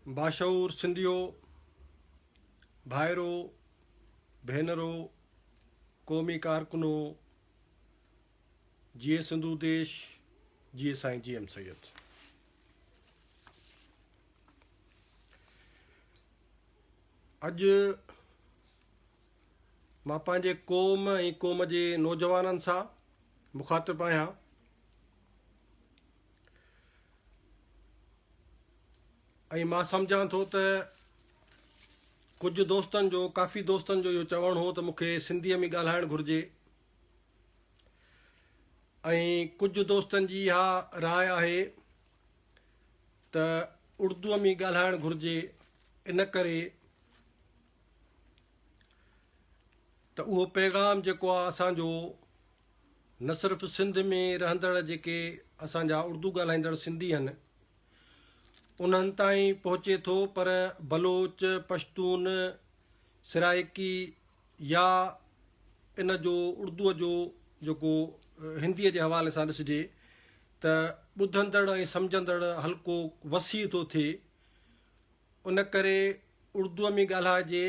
बाशऊर सिंधियो भाइरो भेनरो क़ौमी कारकुनो जीए सिंधु देश जीए साईं GM सैयद। अॼु मां पंहिंजे क़ौम ऐं क़ौम जे नौजवाननि सां मुखातिब आहियां। ऐं मां सम्झां थो त कुझु दोस्तनि जो काफ़ी दोस्तनि जो इहो चवणु हो त मूंखे सिंधीअ में ॻाल्हाइणु घुरिजे, ऐं कुझु दोस्तनि जी इहा राय आहे त उर्दूअ में ॻाल्हाइणु घुरिजे। इन करे त उहो पैगाम जेको आहे असांजो न सिर्फ़ु सिंध में रहंदड़ जेके असांजा उर्दू ॻाल्हाईंदड़ सिंधी आहिनि उन्हनि ताईं पहुचे थो, पर बलोच, पश्तून, सराइकी या इन जो उर्दूअ जो जेको हिंदीअ जे हवाले सां ॾिसिजे त ॿुधंदड़ ऐं सम्झंदड़ हल्को वसी थो थिए। उन करे उर्दूअ में ॻाल्हाइजे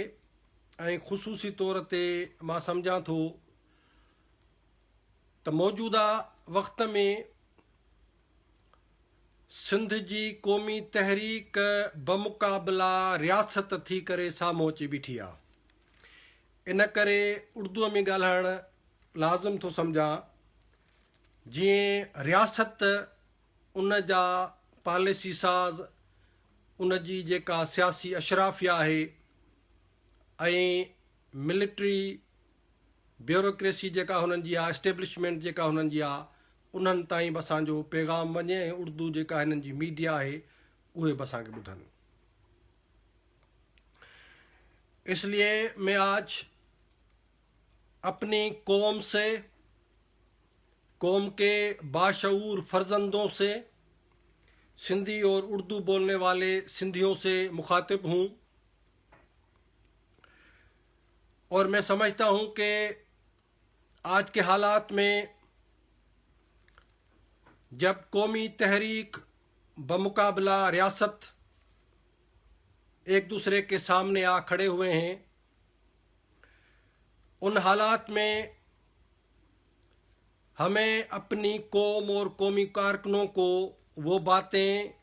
ऐं ख़ुसूसी तौर ते मां सम्झां थो त मौजूदा वक़्त में सिंध जी क़ौमी तहरीक बमुक़ाबिला रियासत थी करे साम्हूं अची बीठी आहे। इन करे उर्दूअ में ॻाल्हाइणु लाज़िम थो सम्झां। जीअं रियासत उन जा पॉलिसी साज़, उन जी जेका सियासी अशराफिया आहे ऐं मिलिट्री ब्यूरोक्रेसी जेका हुननि जी आहे, एस्टेब्लिशमेंट जेका हुननि जी आहे, उन्हनि ताईं बि असांजो पैगाम वञे ऐं उर्दू जेका हिननि जी मीडिया आहे उहे बि असांखे ॿुधनि। इसलिए मैं आज अपनी कौम से, कौम के बाशऊर फर्जंदों से, सिंधी और उर्दू बोलने वाले सिंधियों से मुखातिब हूँ, और मैं समझता हूँ कि आज के हालात में जब कौमी तहरीक बमुकाबला रियासत एक दूसरे के सामने आ खड़े हुए हैं, उन हालात में हमें अपनी कौम और कौमी कारकुनों को वो बातें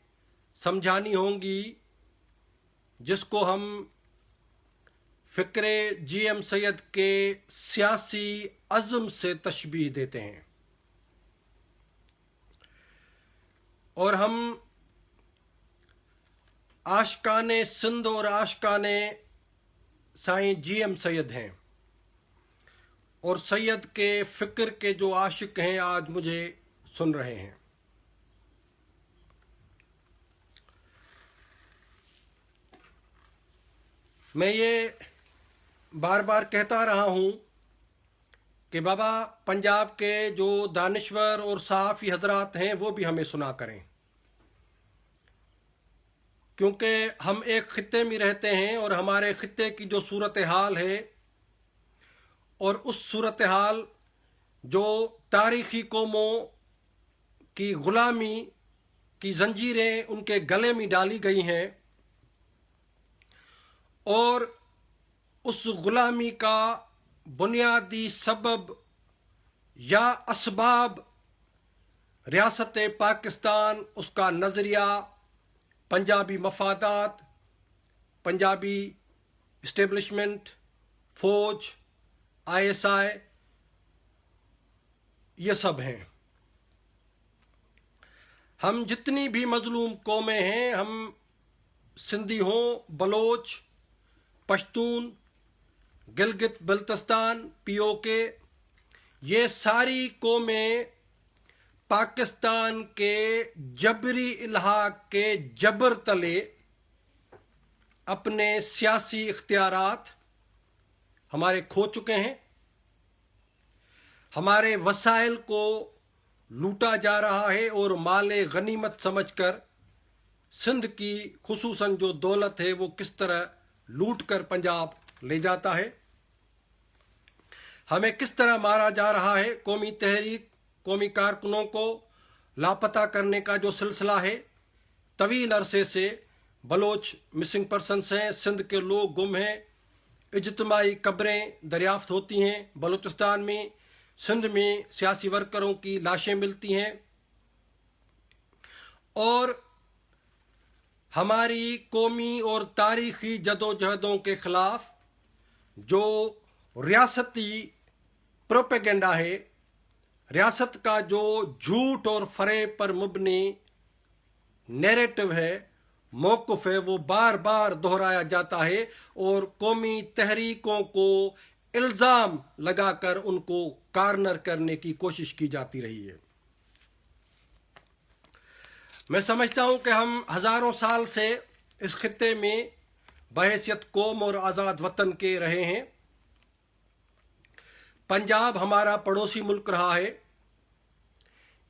समझानी होंगी जिसको हम फ़िक्र GM सैयद के सियासी अज़्म से तशबीह देते हैं। और हम आशिकाने सिंध और आशिकाने साईं GM सैयद हैं, और सैयद के फ़िक्र के जो आशिक हैं आज मुझे सुन रहे हैं। मैं ये बार बार कहता रहा हूँ कि बाबा पंजाब के जो दानिश्वर और सहाफ़ी हजरात हैं वो भी हमें सुना करें, क्योंकि हम एक ख़ित्ते में रहते हैं और हमारे ख़ित्ते की जो सूरत हाल है और उस सूरत हाल जो तारीख़ी कौमों की ग़ुलामी की जंजीरें उनके गले में डाली गई हैं, और उस ग़ुलामी का बुनियादी सबब या असबाब रियासत पाकिस्तान, उसका नज़रिया, पंजाबी मफादात, पंजाबी इस्टेब्लिशमेंट, फ़ौज, ISI, ये सब हैं। हम जितनी भी मज़लूम कौमें हैं, हम सिंधी हों, बलोच, पश्तून, गिलगित बल्तिस्तान, POK, ये सारी कौमें पाकिस्तान के जबरी इल्हाक के जबर तले अपने सियासी इख्तियारात हमारे खो चुके हैं। हमारे वसाइल को लूटा जा रहा है और माले गनीमत समझकर सिंध की खुसूसन जो दौलत है वो किस तरह लूट कर पंजाब ले जाता है। हमें किस तरह मारा जा रहा है। कौमी तहरीक, कौमी कारकुनों को लापता करने का जो सिलसिला है तवील अरसे से बलोच मिसिंग पर्सनस हैं, सिंध के लोग गुम हैं, इज्तमाही कब्रें दरियाफ्त होती हैं बलूचिस्तान में, सिंध में सियासी वर्करों की लाशें मिलती हैं, और हमारी कौमी और तारीखी जदोजहदों के खिलाफ जो रियासती प्रोपेगेंडा है, रियासत का जो झूठ और फरेब पर मुबनी नैरेटिव है, मौक़िफ़ है, वो बार बार दोहराया जाता है और कौमी तहरीकों को इल्ज़ाम लगाकर उनको कार्नर करने की कोशिश की जाती रही है। मैं समझता हूँ कि हम हज़ारों साल से इस खित्ते में बहैसियत कौम और आज़ाद वतन के रहे हैं। पंजाब हमारा पड़ोसी मुल्क रहा है।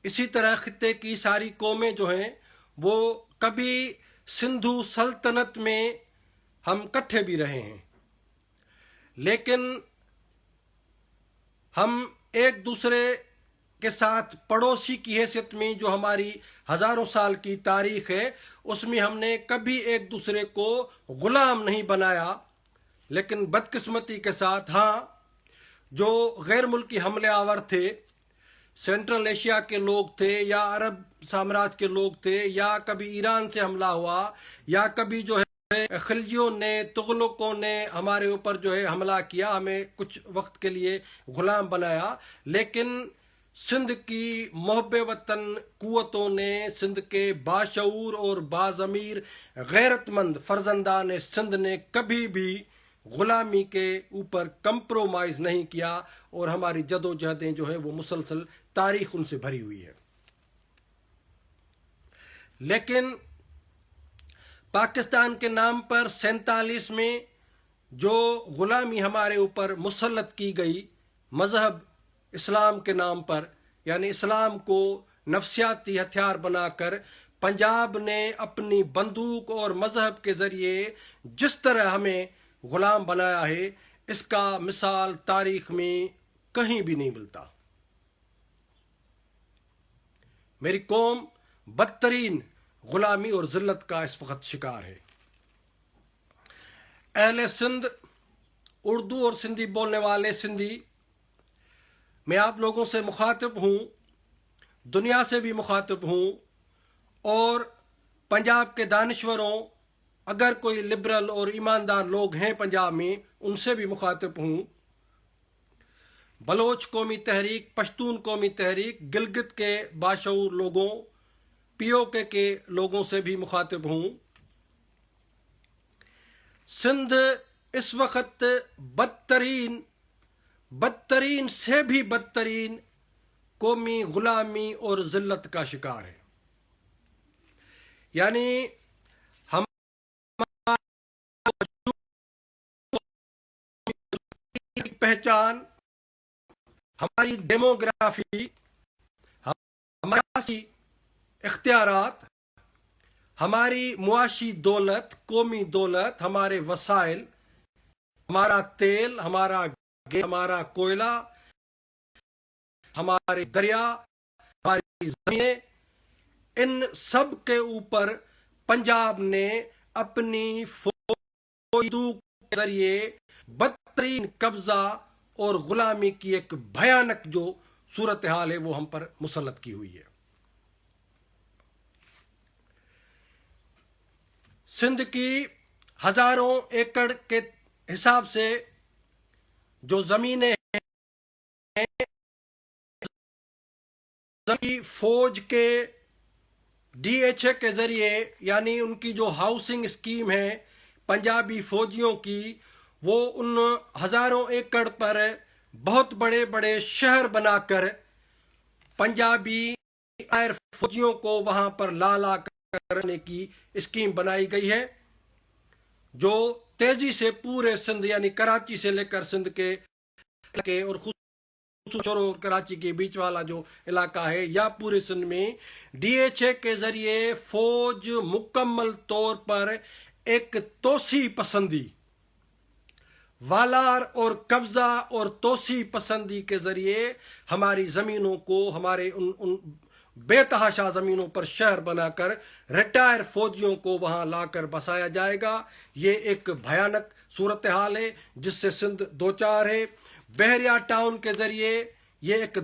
इसी तरह खित्ते की सारी कौमें जो हैं वो कभी सिंधु सल्तनत में हम इकट्ठे भी रहे हैं, लेकिन हम एक दूसरे के साथ पड़ोसी की हैसियत में जो हमारी हज़ारों साल की तारीख़ है उसमें हमने कभी एक दूसरे को ग़ुलाम नहीं बनाया। लेकिन बदकिस्मती के साथ हाँ, जो गैर मुल्की हमले आवर थे, सेंट्रल एशिया के लोग थे या अरब साम्राज्य के लोग थे, या कभी ईरान से हमला हुआ, या कभी जो है खिलजियों ने, तुगलकों ने हमारे ऊपर जो है हमला किया, हमें कुछ वक्त के लिए ग़ुलाम बनाया, लेकिन सिंध की मोहब्बे वतन कुव्वतों ने, सिंध के बाशऊर और बाज़मीर गैरतमंद फर्जंदान सिंध ने कभी भी ग़ुलामी के ऊपर कंप्रोमाइज़ नहीं किया और हमारी जदोजहदें जो है वो मुसलसल तारीख़ उनसे भरी हुई है। लेकिन पाकिस्तान के नाम पर 47 में जो ग़ुलामी हमारे ऊपर मुसल्लत की गई मज़हब इस्लाम के नाम पर, यानी इस्लाम को नफ्सियाती हथियार बनाकर पंजाब ने अपनी बंदूक और मज़हब के ज़रिए जिस तरह हमें ग़ुलाम बनाया है, इसका मिसाल तारीख़ में कहीं भी नहीं मिलता। मेरी कौम बदतरीन ग़ुलामी और ज़िल्लत का इस वक्त शिकार है। अहले सिंध, उर्दू और सिंधी बोलने वाले सिंधी, मैं आप लोगों से मुखातिब हूँ, दुनिया से भी मुखातिब हूँ, और पंजाब के दानिश्वरों, अगर कोई लिबरल और ईमानदार लोग हैं पंजाब में, उनसे भी मुखातिब हूँ। बलोच कौमी तहरीक, पश्तून कौमी तहरीक, गिलगित के बाशऊर लोगों, POK के लोगों से भी मुखातिब हूँ। सिंध इस वक्त बदतरीन से भी बदतरीन कौमी ग़ुलामी और ज़िल्लत का शिकार है। यानी हम पहचान, हमारी डेमोग्राफी, हमारी इख्तियारात, हमारी मुआशी दौलत, कौमी दौलत, हमारे वसाइल, हमारा तेल, हमारा गैस, हमारा कोयला, हमारे दरिया, हमारी ज़मीनें, इन सब के ऊपर पंजाब ने अपनी फौज के जरिए बदतरीन कब्जा और ग़ुलामी की एक भयानक जो सूरत हाल है वो हम पर मुसल्लत की हुई है। सिंध की हज़ारों एकड़ के हिसाब से जो ज़मीनें हैं, फौज के DHA के ज़रिए, यानी उनकी जो हाउसिंग स्कीम है पंजाबी फौजियों की, वो उन हज़ारों एकड़ पर बहुत बड़े बड़े शहर बनाकर पंजाबी गैर फौजियों को वहाँ पर ला करने की स्कीम बनाई गई है, जो तेज़ी से पूरे सिंध, यानी कराची से लेकर सिंध के और और कराची के बीच वाला जो इलाका है, या पूरे सिंध में DHA के ज़रिए फौज मुकम्मल तौर पर एक तोसी पसंदी, वालार और कब्ज़ा और तोसी पसंदी के ज़रिए हमारी ज़मीनों को, हमारे بے تحاشا زمینوں پر شہر بنا کر ریٹائر فوجیوں کو وہاں لا کر بسایا جائے گا۔ یہ ایک بھیانک صورتحال ہے جس سے سندھ دوچار ہے۔ بحریہ ٹاؤن کے ذریعے یہ ایک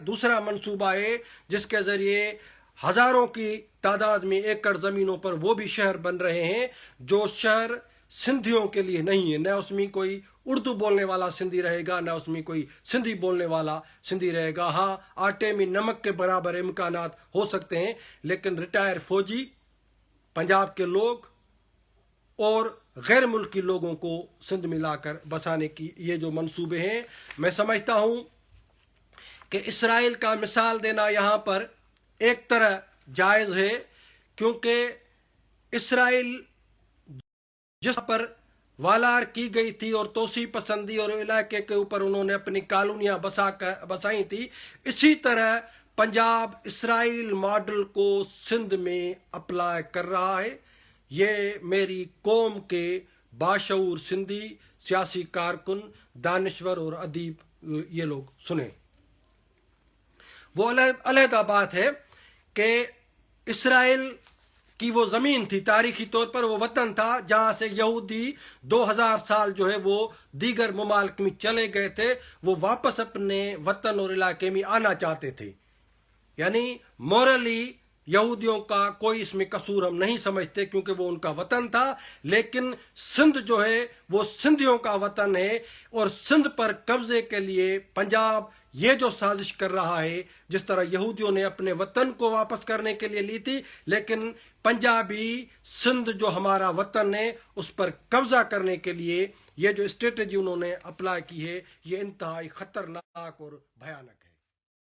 دوسرا منصوبہ ہے جس کے ذریعے ہزاروں کی تعداد میں ایکڑ زمینوں پر وہ بھی شہر بن رہے ہیں جو شہر سندھیوں کے لیے نہیں ہے۔ نہ اس میں کوئی اردو بولنے والا سندھی رہے گا، نہ اس میں کوئی سندھی بولنے والا سندھی رہے گا۔ ہاں، آٹے میں نمک کے برابر امکانات ہو سکتے ہیں، لیکن ریٹائر فوجی، پنجاب کے لوگ اور غیر ملکی لوگوں کو سندھ میں لا کر بسانے کی یہ جو منصوبے ہیں، میں سمجھتا ہوں کہ اسرائیل کا مثال دینا یہاں پر ایک طرح جائز ہے، کیونکہ اسرائیل جس پر والار کی گئی تھی اور توسیع پسندی اور علاقے کے اوپر انہوں نے اپنی کالونیاں بسائی تھی، اسی طرح پنجاب اسرائیل ماڈل کو سندھ میں اپلائی کر رہا ہے۔ یہ میری قوم کے باشعور سندھی سیاسی کارکن، دانشور اور ادیب یہ لوگ سنیں۔ وہ علیحدہ بات ہے کہ اسرائیل کی وہ زمین تھی، تاریخی طور پر وہ وطن تھا جہاں سے یہودی 2000 سال جو ہے وہ دیگر ممالک میں چلے گئے تھے، وہ واپس اپنے وطن اور علاقے میں آنا چاہتے تھے۔ یعنی مورلی یہودیوں کا کوئی اس میں قصور ہم نہیں سمجھتے کیونکہ وہ ان کا وطن تھا، لیکن سندھ جو ہے وہ سندھیوں کا وطن ہے، اور سندھ پر قبضے کے لیے پنجاب یہ جو سازش کر رہا ہے، جس طرح یہودیوں نے اپنے وطن کو واپس کرنے کے لیے لی تھی، لیکن پنجابی سندھ جو ہمارا وطن ہے اس پر قبضہ کرنے کے لیے یہ جو اسٹریٹجی انہوں نے اپلائی کی ہے، یہ انتہائی خطرناک اور بھیانک ہے۔